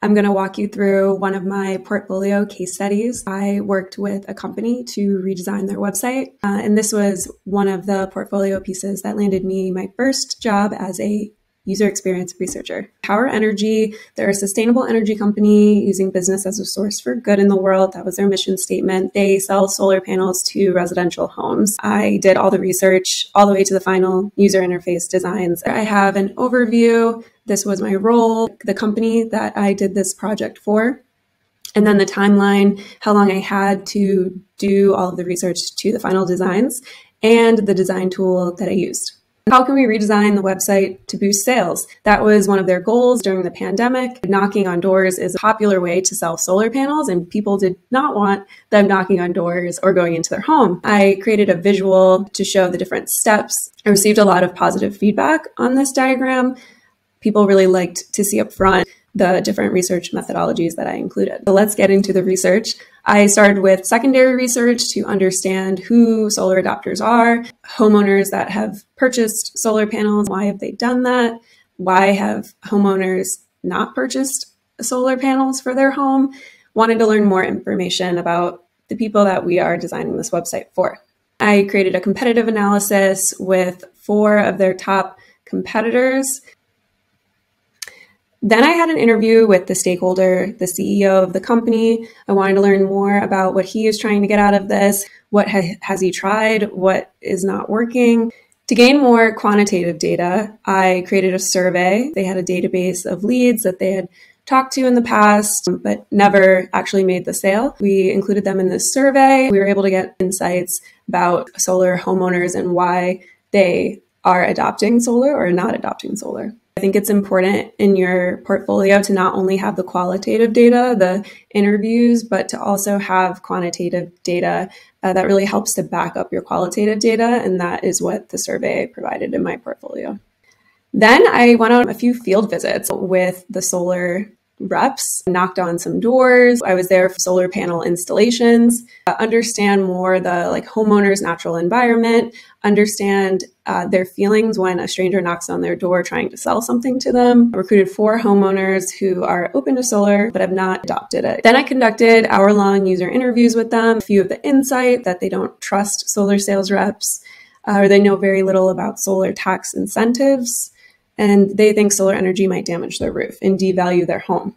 I'm going to walk you through one of my portfolio case studies. I worked with a company to redesign their website, and this was one of the portfolio pieces that landed me my first job as a user experience researcher. Power Energy, they're a sustainable energy company using business as a source for good in the world. That was their mission statement. They sell solar panels to residential homes. I did all the research all the way to the final user interface designs. I have an overview. This was my role, the company that I did this project for, and then the timeline, how long I had to do all of the research to the final designs, and the design tool that I used. How can we redesign the website to boost sales? That was one of their goals during the pandemic. Knocking on doors is a popular way to sell solar panels, and people did not want them knocking on doors or going into their home. I created a visual to show the different steps. I received a lot of positive feedback on this diagram. People really liked to see up front the different research methodologies that I included. So let's get into the research. I started with secondary research to understand who solar adopters are, homeowners that have purchased solar panels. Why have they done that? Why have homeowners not purchased solar panels for their home? Wanted to learn more information about the people that we are designing this website for. I created a competitive analysis with 4 of their top competitors. Then I had an interview with the stakeholder, the CEO of the company. I wanted to learn more about what he is trying to get out of this. What has he tried? What is not working? To gain more quantitative data, I created a survey. They had a database of leads that they had talked to in the past, but never actually made the sale. We included them in this survey. We were able to get insights about solar homeowners and why they are adopting solar or not adopting solar. I think it's important in your portfolio to not only have the qualitative data, the interviews, but to also have quantitative data that really helps to back up your qualitative data. And that is what the survey provided in my portfolio. Then I went on a few field visits with the solar reps, knocked on some doors. I was there for solar panel installations, understand more the homeowner's natural environment, understand their feelings when a stranger knocks on their door trying to sell something to them. I recruited 4 homeowners who are open to solar but have not adopted it. Then I conducted hour-long user interviews with them, a few of the insight that they don't trust solar sales reps, or they know very little about solar tax incentives, and they think solar energy might damage their roof and devalue their home.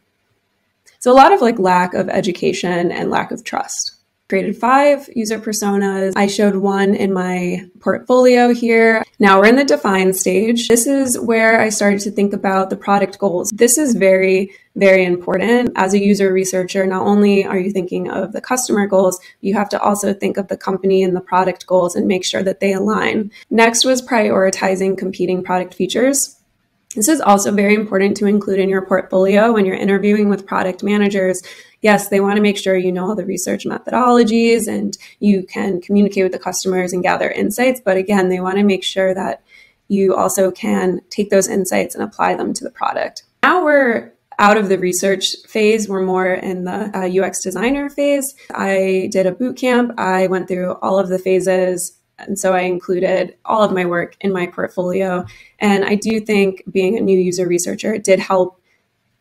So a lot of lack of education and lack of trust. Created 5 user personas. I showed one in my portfolio here. Now we're in the define stage. This is where I started to think about the product goals. This is very, very important. As a user researcher, not only are you thinking of the customer goals, you have to also think of the company and the product goals and make sure that they align. Next was prioritizing competing product features. This is also very important to include in your portfolio when you're interviewing with product managers. Yes, they want to make sure you know all the research methodologies and you can communicate with the customers and gather insights. But again, they want to make sure that you also can take those insights and apply them to the product. Now we're out of the research phase. We're more in the UX designer phase. I did a boot camp. I went through all of the phases. And so I included all of my work in my portfolio. And I do think being a new user researcher, it did help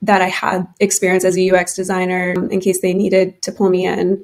that I had experience as a UX designer in case they needed to pull me in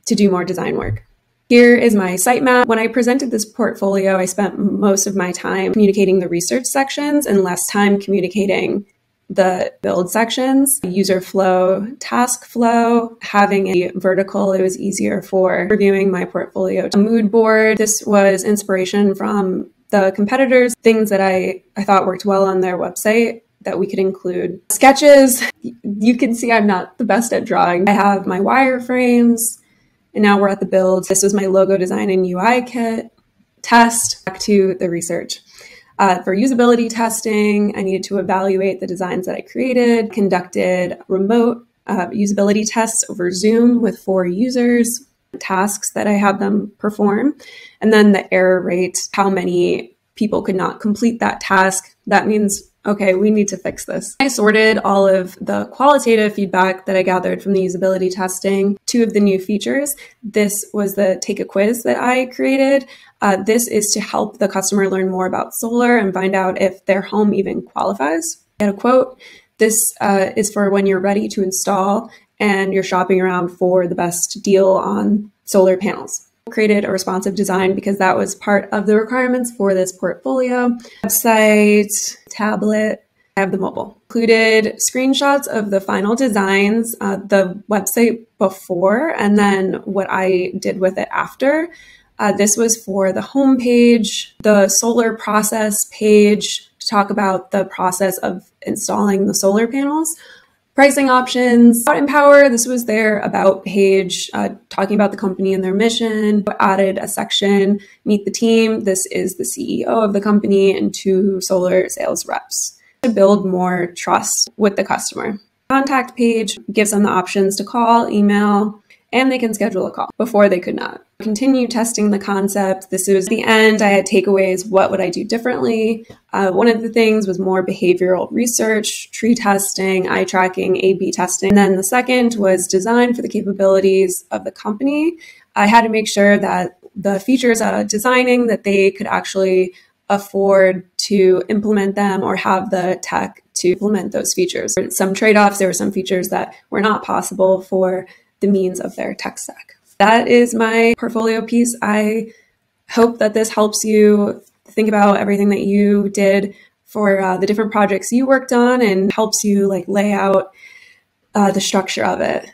to do more design work. Here is my sitemap. When I presented this portfolio, I spent most of my time communicating the research sections and less time communicating the build sections, user flow, task flow, having a vertical, it was easier for reviewing my portfolio. A mood board, this was inspiration from the competitors, things that I thought worked well on their website that we could include. Sketches, you can see I'm not the best at drawing. I have my wireframes, and now we're at the build. This was my logo design and UI kit. Test, back to the research. For usability testing, I needed to evaluate the designs that I created, conducted remote usability tests over Zoom with 4 users, tasks that I had them perform, and then the error rate, how many people could not complete that task. That means, okay, we need to fix this. I sorted all of the qualitative feedback that I gathered from the usability testing. 2 of the new features. This was the take a quiz that I created. This is to help the customer learn more about solar and find out if their home even qualifies. I had a quote. This is for when you're ready to install and you're shopping around for the best deal on solar panels. Created a responsive design because that was part of the requirements for this portfolio. Website, tablet, I have the mobile. Included screenshots of the final designs, the website before, and then what I did with it after. This was for the homepage, the solar process page to talk about the process of installing the solar panels. Pricing options, About Empower, this was their About page, talking about the company and their mission. Added a section, Meet the Team. This is the CEO of the company and 2 solar sales reps to build more trust with the customer. Contact page gives them the options to call, email, and they can schedule a call. Before they could not. Continue testing the concept. This was the end. I had takeaways. What would I do differently? One of the things was more behavioral research, tree testing, eye tracking, A/B testing. And then the second was design for the capabilities of the company. I had to make sure that the features designing that they could actually afford to implement them or have the tech to implement those features. Some trade-offs. There were some features that were not possible for the means of their tech stack. That is my portfolio piece. I hope that this helps you think about everything that you did for the different projects you worked on and helps you lay out the structure of it.